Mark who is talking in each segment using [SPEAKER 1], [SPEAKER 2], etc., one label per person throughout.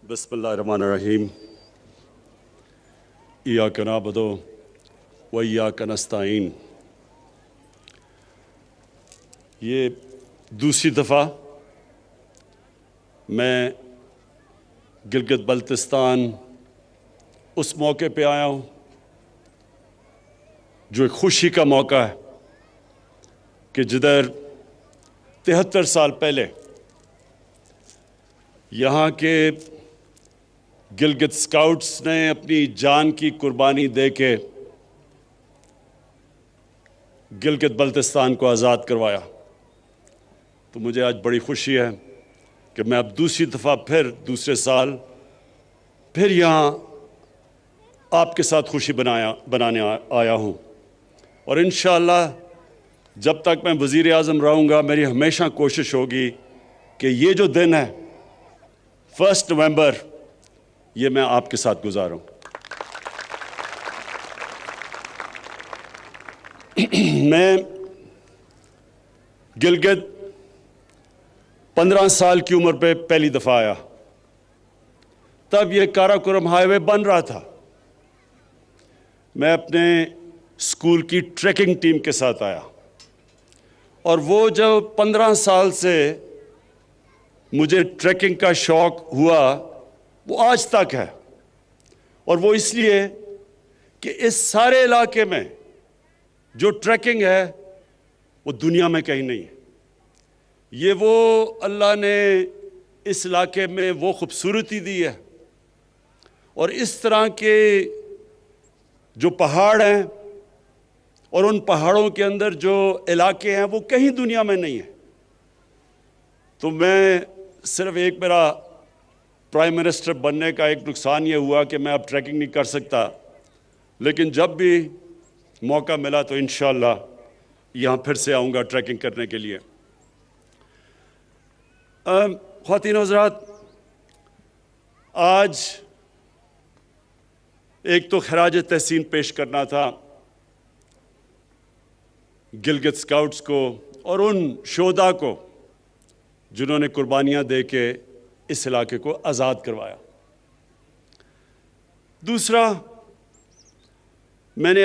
[SPEAKER 1] بسم اللہ الرحمن الرحیم ایاک نعبد و ایاک نستعین۔ یہ دوسری دفعہ میں گلگت بلتستان اس موقع پہ آیا ہوں جو ایک خوشی کا موقع ہے کہ جدھر 73 سال پہلے یہاں کے گلگت اسکاؤٹس نے اپنی جان کی قربانی دے کے گلگت بلتستان کو آزاد کروایا۔ تو مجھے آج بڑی خوشی ہے کہ میں اب دوسری دفعہ دوسرے سال پھر یہاں آپ کے ساتھ خوشی بنانے آیا ہوں، اور انشاءاللہ جب تک میں وزیر اعظم رہوں گا میری ہمیشہ کوشش ہوگی کہ یہ جو دن ہے 1 نومبر یہ میں آپ کے ساتھ گزاروں۔ میں گلگت 15 سال کی عمر پہ پہلی دفعہ آیا، تب یہ کاراکورم ہائی وے بن رہا تھا۔ میں اپنے اسکول کی ٹریکنگ ٹیم کے ساتھ آیا، اور وہ جو 15 سال سے مجھے ٹریکنگ کا شوق ہوا وہ آج تک ہے، اور وہ اس لیے کہ اس سارے علاقے میں جو ٹریکنگ ہے وہ دنیا میں کہیں نہیں ہے۔ یہ وہ اللہ نے اس علاقے میں وہ خوبصورتی دی ہے، اور اس طرح کے جو پہاڑ ہیں اور ان پہاڑوں کے اندر جو علاقے ہیں وہ کہیں دنیا میں نہیں ہیں۔ تو میں صرف ایک میرا پرائم منسٹر بننے کا ایک نقصان یہ ہوا کہ میں اب ٹریکنگ نہیں کر سکتا، لیکن جب بھی موقع ملا تو انشاءاللہ یہاں پھر سے آؤں گا ٹریکنگ کرنے کے لیے۔ خواتین و حضرات، آج ایک تو خراج تحسین پیش کرنا تھا گلگت اسکاؤٹس کو اور ان شہداء کو جنہوں نے قربانیاں دے کے اس علاقے کو آزاد کروایا۔ دوسرا، میں نے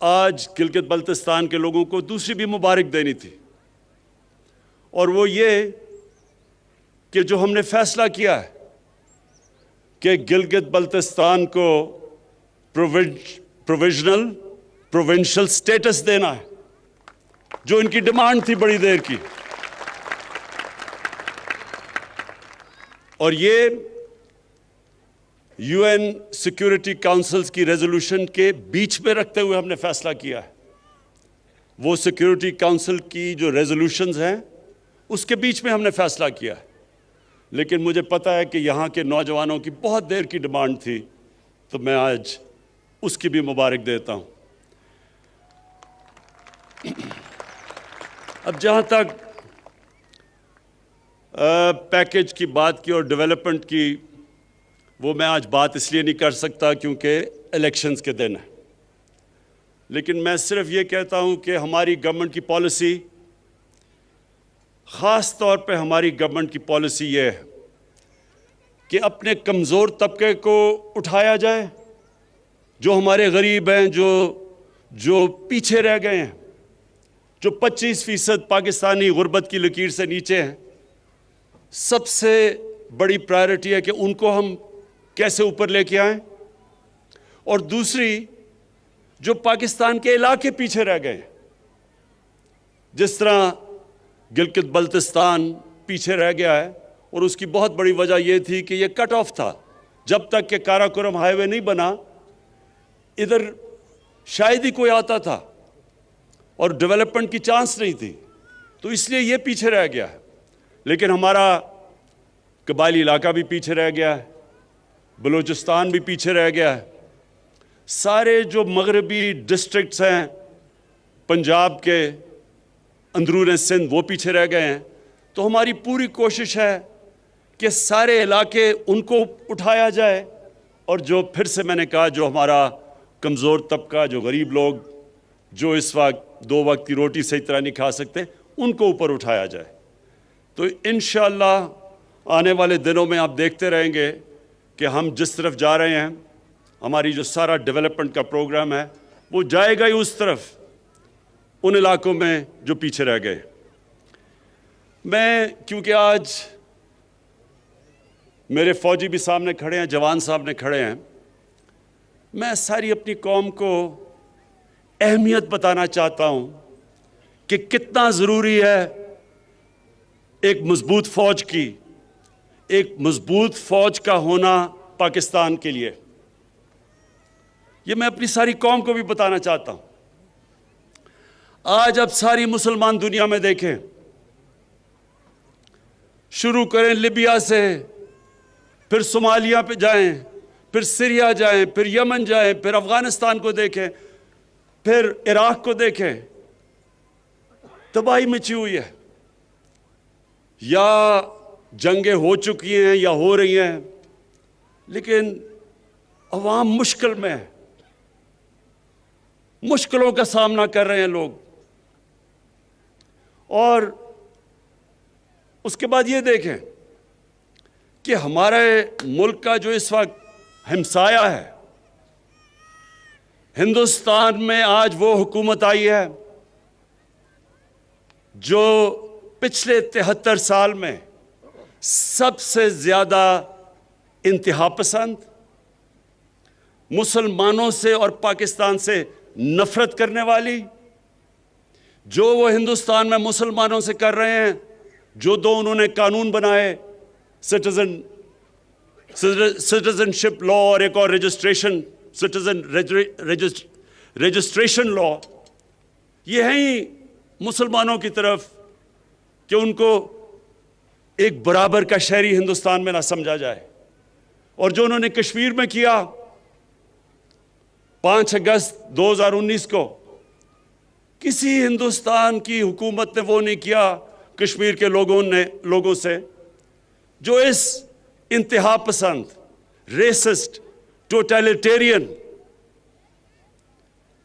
[SPEAKER 1] آج گلگت بلتستان کے لوگوں کو دوسری بھی مبارک دینی تھی، اور وہ یہ کہ جو ہم نے فیصلہ کیا ہے کہ گلگت بلتستان کو پروونشل سٹیٹس دینا ہے، جو ان کی ڈیمانڈ تھی بڑی دیر کی، اور یہ یو این سیکیورٹی کاؤنسلز کی ریزولوشن کے بیچ میں رکھتے ہوئے ہم نے فیصلہ کیا ہے۔ وہ سیکیورٹی کاؤنسل کی جو ریزولوشنز ہیں اس کے بیچ میں ہم نے فیصلہ کیا ہے، لیکن مجھے پتہ ہے کہ یہاں کے نوجوانوں کی بہت دیر کی ڈیمانڈ تھی، تو میں آج اس کی بھی مبارک دیتا ہوں۔ اب جہاں تک پیکیج کی بات کی اور ڈیولپمنٹ کی، وہ میں آج بات اس لیے نہیں کر سکتا کیونکہ الیکشنز کے دن ہیں، لیکن میں صرف یہ کہتا ہوں کہ ہماری گورنمنٹ کی پالیسی، خاص طور پہ ہماری گورنمنٹ کی پالیسی یہ ہے کہ اپنے کمزور طبقے کو اٹھایا جائے، جو ہمارے غریب ہیں، جو پیچھے رہ گئے ہیں، جو 25% پاکستانی غربت کی لکیر سے نیچے ہیں۔ سب سے بڑی پرائرٹی ہے کہ ان کو ہم کیسے اوپر لے کے آئیں، اور دوسری جو پاکستان کے علاقے پیچھے رہ گئے ہیں، جس طرح گلگت بلتستان پیچھے رہ گیا ہے، اور اس کی بہت بڑی وجہ یہ تھی کہ یہ کٹ آف تھا۔ جب تک کہ کاراکورم ہائی وے نہیں بنا، ادھر شاید ہی کوئی آتا تھا اور ڈیولپمنٹ کی چانس نہیں تھی، تو اس لیے یہ پیچھے رہ گیا ہے۔ لیکن ہمارا قبائلی علاقہ بھی پیچھے رہ گیا ہے، بلوچستان بھی پیچھے رہ گیا ہے، سارے جو مغربی ڈسٹرکٹس ہیں پنجاب کے اندرون سندھ وہ پیچھے رہ گئے ہیں۔ تو ہماری پوری کوشش ہے کہ سارے علاقے ان کو اٹھایا جائے، اور جو پھر سے میں نے کہا جو ہمارا کمزور طبقہ، جو غریب لوگ، جو اس وقت 2 وقت کی روٹی صحیح طرح نہیں کھا سکتے، ان کو اوپر اٹھایا جائے۔ تو انشاءاللہ آنے والے دنوں میں آپ دیکھتے رہیں گے کہ ہم جس طرف جا رہے ہیں، ہماری جو سارا ڈیولپمنٹ کا پروگرام ہے وہ جائے گا ہی اس طرف، ان علاقوں میں جو پیچھے رہ گئے۔ میں کیونکہ آج میرے فوجی بھی سامنے کھڑے ہیں، جوان سامنے کھڑے ہیں، میں ساری اپنی قوم کو اہمیت بتانا چاہتا ہوں کہ کتنا ضروری ہے ایک مضبوط فوج کی، ایک مضبوط فوج کا ہونا پاکستان کے لیے۔ یہ میں اپنی ساری قوم کو بھی بتانا چاہتا ہوں۔ آج اب ساری مسلمان دنیا میں دیکھیں، شروع کریں لیبیا سے، پھر صومالیہ پہ جائیں، پھر سیریا جائیں، پھر یمن جائیں، پھر افغانستان کو دیکھیں، پھر عراق کو دیکھیں، تباہی مچی ہوئی ہے، یا جنگیں ہو چکی ہیں یا ہو رہی ہیں، لیکن عوام مشکل میں ہے، مشکلوں کا سامنا کر رہے ہیں لوگ۔ اور اس کے بعد یہ دیکھیں کہ ہمارے ملک کا جو اس وقت ہمسایہ ہے، ہندوستان میں آج وہ حکومت آئی ہے جو پچھلے 73 سال میں سب سے زیادہ انتہا پسند، مسلمانوں سے اور پاکستان سے نفرت کرنے والی، جو وہ ہندوستان میں مسلمانوں سے کر رہے ہیں، جو دو انہوں نے قانون بنائے، سٹیزن شپ لا اور ایک اور سٹیزن رجسٹریشن لا، یہ ہیں ہی مسلمانوں کی طرف کہ ان کو ایک برابر کا شہری ہندوستان میں نہ سمجھا جائے۔ اور جو انہوں نے کشمیر میں کیا 5 اگست 2019 کو، کسی ہندوستان کی حکومت نے وہ نہیں کیا کشمیر کے لوگوں سے، جو اس انتہا پسند، ریسسٹ، ٹوٹیلیٹیرین،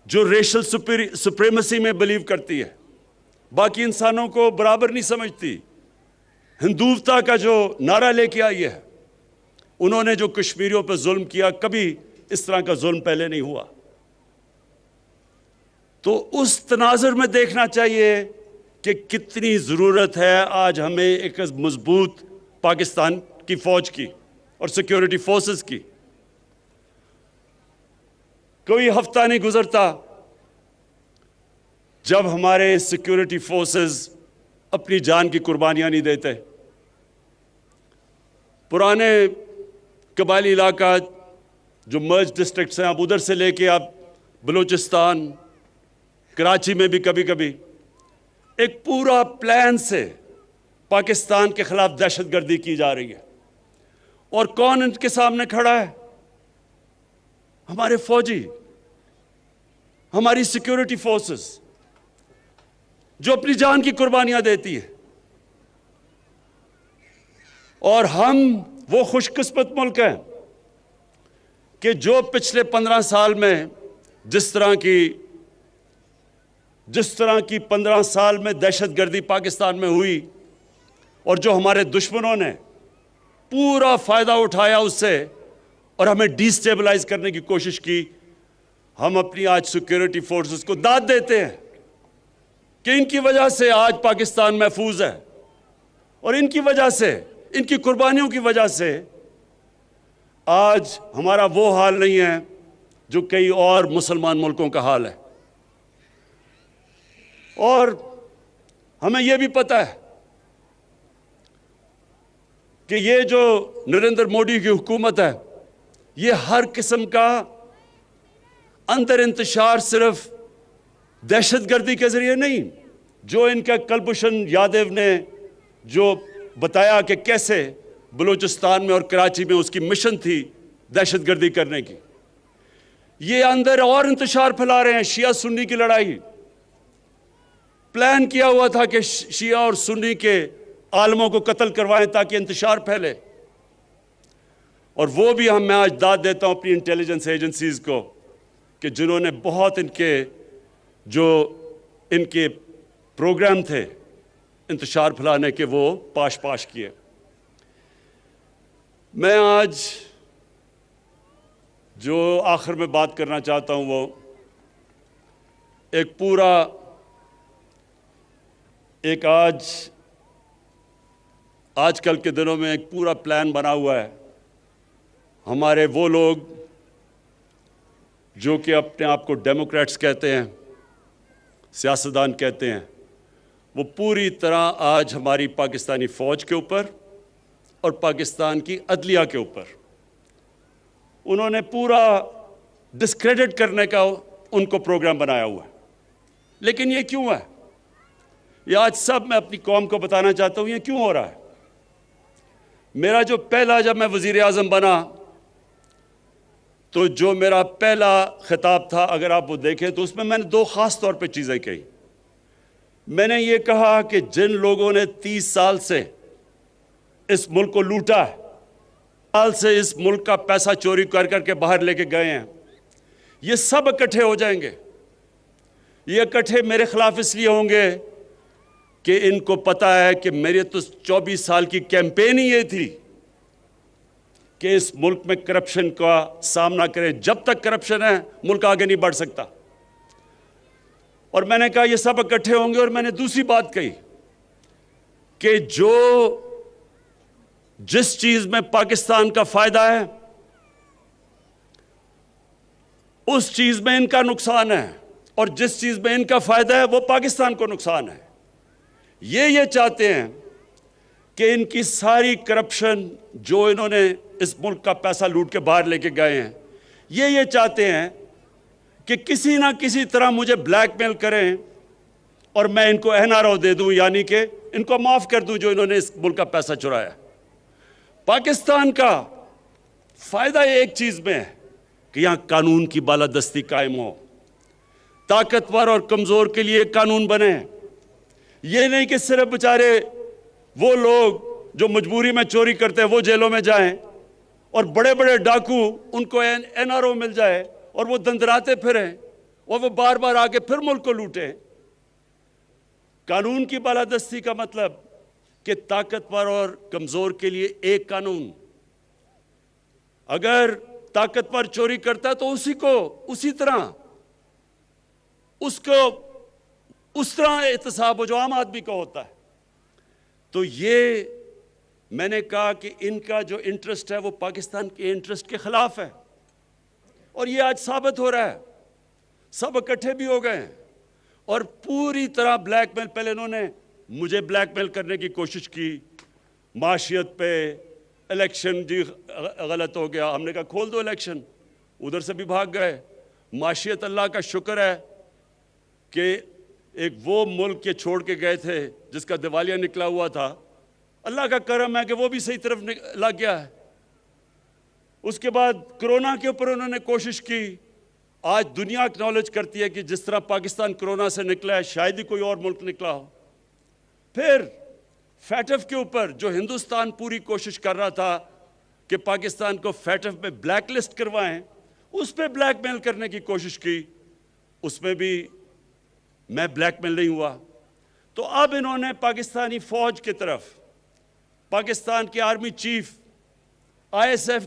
[SPEAKER 1] جو ریشل سپریمیسی میں بلیو کرتی ہے، باقی انسانوں کو برابر نہیں سمجھتی، ہندوتا کا جو نعرہ لے کے آئی ہے، انہوں نے جو کشمیریوں پہ ظلم کیا، کبھی اس طرح کا ظلم پہلے نہیں ہوا۔ تو اس تناظر میں دیکھنا چاہیے کہ کتنی ضرورت ہے آج ہمیں ایک مضبوط پاکستان کی فوج کی اور سیکیورٹی فورسز کی۔ کوئی ہفتہ نہیں گزرتا جب ہمارے سیکیورٹی فورسز اپنی جان کی قربانیاں نہیں دیتے۔ پرانے قبائلی علاقہ جو مرج ڈسٹرکٹس ہیں، اب ادھر سے لے کے اب بلوچستان، کراچی میں بھی کبھی کبھی ایک پورا پلان سے پاکستان کے خلاف دہشت گردی کی جا رہی ہے۔ اور کون ان کے سامنے کھڑا ہے؟ ہمارے فوجی، ہماری سیکیورٹی فورسز، جو اپنی جان کی قربانیاں دیتی ہے۔ اور ہم وہ خوش قسمت ملک ہیں کہ جو پچھلے 15 سال میں جس طرح کی 15 سال میں دہشت گردی پاکستان میں ہوئی، اور جو ہمارے دشمنوں نے پورا فائدہ اٹھایا اس سے اور ہمیں ڈی سٹیبلائز کرنے کی کوشش کی، ہم اپنی آج سیکیورٹی فورسز کو داد دیتے ہیں کہ ان کی وجہ سے آج پاکستان محفوظ ہے، اور ان کی وجہ سے، ان کی قربانیوں کی وجہ سے آج ہمارا وہ حال نہیں ہے جو کئی اور مسلمان ملکوں کا حال ہے۔ اور ہمیں یہ بھی پتہ ہے کہ یہ جو نریندر مودی کی حکومت ہے، یہ ہر قسم کا اندر انتشار صرف دہشت گردی کے ذریعے نہیں، جو ان کا کلبھوشن یادو نے جو بتایا کہ کیسے بلوچستان میں اور کراچی میں اس کی مشن تھی دہشت گردی کرنے کی، یہ اندر اور انتشار پھیلا رہے ہیں۔ شیعہ سنی کی لڑائی، پلان کیا ہوا تھا کہ شیعہ اور سنی کے عالموں کو قتل کروائیں تاکہ انتشار پھیلے، اور وہ بھی میں آج داد دیتا ہوں اپنی انٹیلیجنس ایجنسیز کو کہ جنہوں نے بہت ان کے پروگرام تھے انتشار پھیلانے کے، وہ پاش کیے۔ میں آج جو آخر میں بات کرنا چاہتا ہوں وہ ایک آج کل کے دنوں میں ایک پورا پلان بنا ہوا ہے. ہمارے وہ لوگ جو کہ اپنے آپ کو ڈیموکریٹس کہتے ہیں، سیاستدان کہتے ہیں، وہ پوری طرح آج ہماری پاکستانی فوج کے اوپر اور پاکستان کی عدلیہ کے اوپر انہوں نے پورا ڈسکریڈٹ کرنے کا ان کو پروگرام بنایا ہوا ہے. لیکن یہ کیوں ہے؟ یہ آج سب میں اپنی قوم کو بتانا چاہتا ہوں یہ کیوں ہو رہا ہے. میرا جو جب میں وزیر اعظم بنا تو جو میرا پہلا خطاب تھا، اگر آپ وہ دیکھیں تو اس میں نے دو خاص طور پہ چیزیں کہی. میں نے یہ کہا کہ جن لوگوں نے 30 سال سے اس ملک کو لوٹا ہے، سال سے اس ملک کا پیسہ چوری کر کر کے باہر لے کے گئے ہیں، یہ سب اکٹھے ہو جائیں گے. یہ اکٹھے میرے خلاف اس لیے ہوں گے کہ ان کو پتہ ہے کہ میرے تو 24 سال کی کیمپین ہی یہ تھی کہ اس ملک میں کرپشن کا سامنا کریں. جب تک کرپشن ہے ملک آگے نہیں بڑھ سکتا. اور میں نے کہا یہ سب اکٹھے ہوں گے. اور میں نے دوسری بات کہی کہ جس چیز میں پاکستان کا فائدہ ہے اس چیز میں ان کا نقصان ہے، اور جس چیز میں ان کا فائدہ ہے وہ پاکستان کو نقصان ہے. یہ چاہتے ہیں کہ ان کی ساری کرپشن جو انہوں نے اس ملک کا پیسہ لوٹ کے باہر لے کے گئے ہیں، یہ چاہتے ہیں کہ کسی نہ کسی طرح مجھے بلیک میل کریں اور میں ان کو NRO دے دوں، یعنی کہ ان کو معاف کر دوں جو انہوں نے اس ملک کا پیسہ چرایا. پاکستان کا فائدہ ایک چیز میں ہے کہ یہاں قانون کی بالادستی قائم ہو، طاقتور اور کمزور کے لیے قانون بنے. یہ نہیں کہ صرف بیچارے وہ لوگ جو مجبوری میں چوری کرتے ہیں وہ جیلوں میں جائیں اور بڑے بڑے ڈاکو ان کو NRO مل جائے اور وہ دندراتے پھریں اور وہ بار بار آ کے پھر ملک کو لوٹیں. قانون کی بالادستی کا مطلب کہ طاقتور اور کمزور کے لیے ایک قانون. اگر طاقتور چوری کرتا ہے تو اسی طرح اس طرح احتساب ہو جو عام آدمی کا ہوتا ہے. تو یہ میں نے کہا کہ ان کا جو انٹرسٹ ہے وہ پاکستان کے انٹرسٹ کے خلاف ہے، اور یہ آج ثابت ہو رہا ہے. سب اکٹھے بھی ہو گئے ہیں اور پوری طرح بلیک میل. پہلے انہوں نے مجھے بلیک میل کرنے کی کوشش کی معاشیت پہ، الیکشن جی غلط ہو گیا، ہم نے کہا کھول دو الیکشن، ادھر سے بھی بھاگ گئے. معاشیت اللہ کا شکر ہے کہ ایک وہ ملک کے چھوڑ کے گئے تھے جس کا دیوالیہ نکلا ہوا تھا، اللہ کا کرم ہے کہ وہ بھی صحیح طرف لگ گیا ہے. اس کے بعد کرونا کے اوپر انہوں نے کوشش کی. آج دنیا اکنالج کرتی ہے کہ جس طرح پاکستان کرونا سے نکلا ہے شاید ہی کوئی اور ملک نکلا ہو. پھر فیٹف کے اوپر جو ہندوستان پوری کوشش کر رہا تھا کہ پاکستان کو فیٹف میں بلیک لسٹ کروائیں، اس پہ بلیک میل کرنے کی کوشش کی، اس میں بھی میں بلیک میل نہیں ہوا. تو اب انہوں نے پاکستانی فوج کی طرف، پاکستان کے آرمی چیف، ISI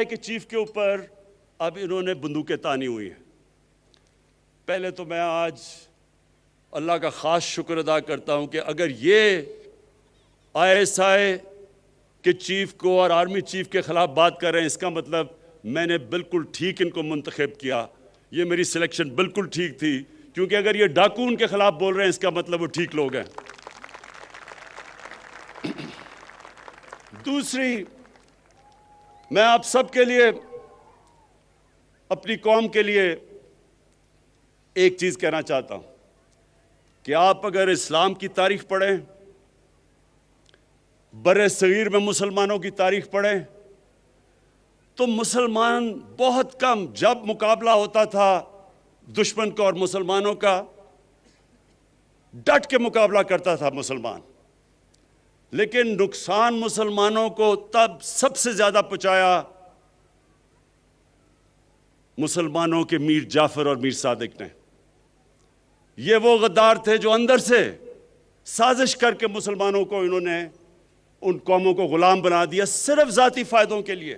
[SPEAKER 1] کے چیف کے اوپر اب انہوں نے بندوقیں تانی ہوئی ہیں. پہلے تو میں آج اللہ کا خاص شکر ادا کرتا ہوں کہ اگر یہ ISI کے چیف کو اور آرمی چیف کے خلاف بات کر رہے ہیں، اس کا مطلب میں نے بالکل ٹھیک ان کو منتخب کیا. یہ میری سلیکشن بالکل ٹھیک تھی، کیونکہ اگر یہ ڈاکو ان کے خلاف بول رہے ہیں اس کا مطلب وہ ٹھیک لوگ ہیں. دوسری، میں آپ سب کے لیے، اپنی قوم کے لیے ایک چیز کہنا چاہتا ہوں کہ آپ اگر اسلام کی تاریخ پڑھیں، بر صغیر میں مسلمانوں کی تاریخ پڑھیں، تو مسلمان بہت کم، جب مقابلہ ہوتا تھا دشمن کا اور مسلمانوں کا، ڈٹ کے مقابلہ کرتا تھا مسلمان. لیکن نقصان مسلمانوں کو تب سب سے زیادہ پہنچایا مسلمانوں کے میر جعفر اور میر صادق نے. یہ وہ غدار تھے جو اندر سے سازش کر کے مسلمانوں کو انہوں نے ان قوموں کو غلام بنا دیا صرف ذاتی فائدوں کے لیے.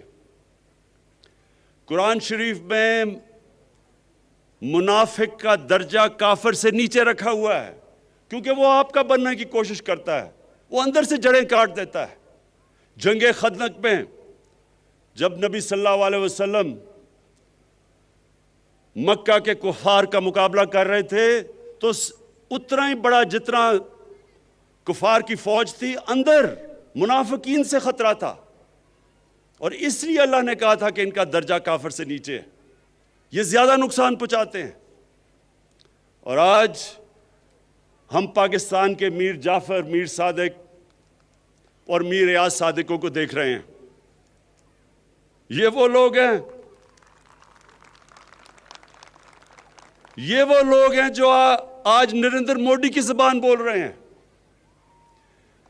[SPEAKER 1] قرآن شریف میں منافق کا درجہ کافر سے نیچے رکھا ہوا ہے، کیونکہ وہ آپ کا بننے کی کوشش کرتا ہے، وہ اندر سے جڑیں کاٹ دیتا ہے۔ جنگ خندق میں جب نبی صلی اللہ علیہ وسلم مکہ کے کفار کا مقابلہ کر رہے تھے تو اتنا ہی بڑا جتنا کفار کی فوج تھی، اندر منافقین سے خطرہ تھا، اور اس لیے اللہ نے کہا تھا کہ ان کا درجہ کافر سے نیچے ہے، یہ زیادہ نقصان پہنچاتے ہیں۔ اور آج ہم پاکستان کے میر جعفر، میر صادق اور میر ریاض صادقوں کو دیکھ رہے ہیں۔ یہ وہ لوگ ہیں، یہ وہ لوگ ہیں جو آج نریندر مودی کی زبان بول رہے ہیں۔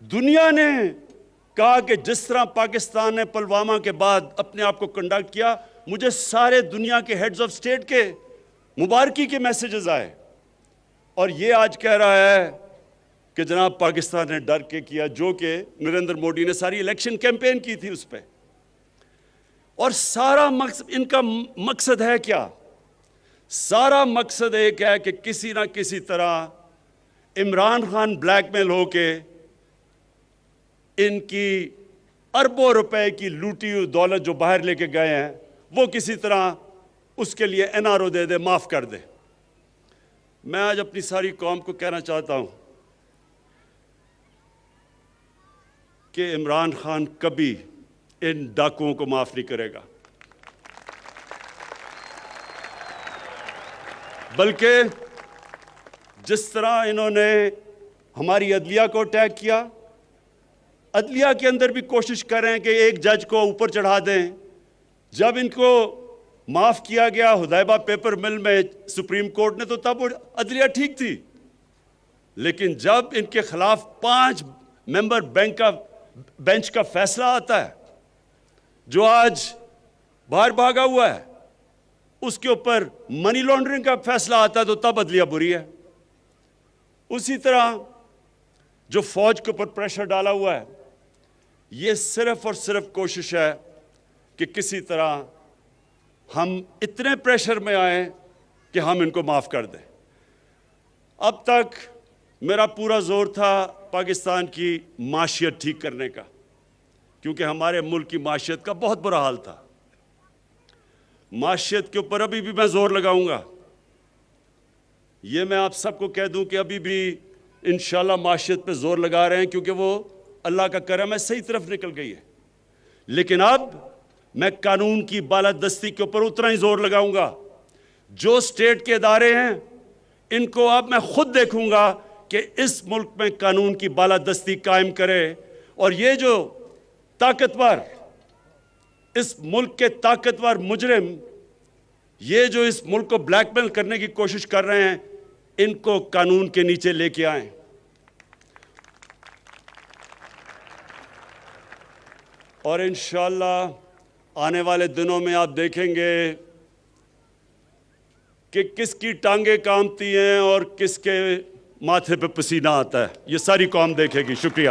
[SPEAKER 1] دنیا نے کہا کہ جس طرح پاکستان نے پلوامہ کے بعد اپنے آپ کو کنڈکٹ کیا، مجھے سارے دنیا کے ہیڈز آف سٹیٹ کے مبارکی کے میسیجز آئے، اور یہ آج کہہ رہا ہے کہ جناب پاکستان نے ڈر کے کیا، جو کہ نریندر مودی نے ساری الیکشن کیمپین کی تھی اس پہ۔ اور سارا مقصد، ان کا مقصد ہے کیا؟ سارا مقصد ایک ہے کہ کسی نہ کسی طرح عمران خان بلیک میل ہو کے ان کی اربوں روپے کی لوٹی ہوئی دولت جو باہر لے کے گئے ہیں، وہ کسی طرح اس کے لیے این آر او دے دے، معاف کر دے۔ میں آج اپنی ساری قوم کو کہنا چاہتا ہوں کہ عمران خان کبھی ان ڈاکوؤں کو معاف نہیں کرے گا، بلکہ جس طرح انہوں نے ہماری عدلیہ کو اٹیک کیا، عدلیہ کے اندر بھی کوشش کر رہے ہیں کہ ایک جج کو اوپر چڑھا دیں۔ جب ان کو معاف کیا گیا حدیبہ پیپر مل میں سپریم کورٹ نے، تو تب وہ عدلیہ ٹھیک تھی، لیکن جب ان کے خلاف 5 ممبر بینچ کا فیصلہ آتا ہے جو آج باہر بھاگا ہوا ہے، اس کے اوپر منی لانڈرنگ کا فیصلہ آتا ہے، تو تب عدلیہ بری ہے۔ اسی طرح جو فوج کے اوپر پریشر ڈالا ہوا ہے، یہ صرف اور صرف کوشش ہے کہ کسی طرح ہم اتنے پریشر میں آئیں کہ ہم ان کو معاف کر دیں۔ اب تک میرا پورا زور تھا پاکستان کی معیشت ٹھیک کرنے کا، کیونکہ ہمارے ملک کی معیشت کا بہت برا حال تھا۔ معیشت کے اوپر ابھی بھی میں زور لگاؤں گا۔ یہ میں آپ سب کو کہہ دوں کہ ابھی بھی انشاءاللہ معیشت پہ زور لگا رہے ہیں، کیونکہ وہ اللہ کا کرم ہے، صحیح طرف نکل گئی ہے۔ لیکن اب میں قانون کی بالادستی کے اوپر اتنا ہی زور لگاؤں گا۔ جو سٹیٹ کے ادارے ہیں، ان کو اب میں خود دیکھوں گا کہ اس ملک میں قانون کی بالادستی قائم کرے، اور یہ جو طاقتور، اس ملک کے طاقتور مجرم، یہ جو اس ملک کو بلیک میل کرنے کی کوشش کر رہے ہیں، ان کو قانون کے نیچے لے کے آئیں۔ اور انشاءاللہ آنے والے دنوں میں آپ دیکھیں گے کہ کس کی ٹانگیں کامتی ہیں اور کس کے ماتھے پہ پسینہ آتا ہے۔ یہ ساری قوم دیکھے گی۔ شکریہ۔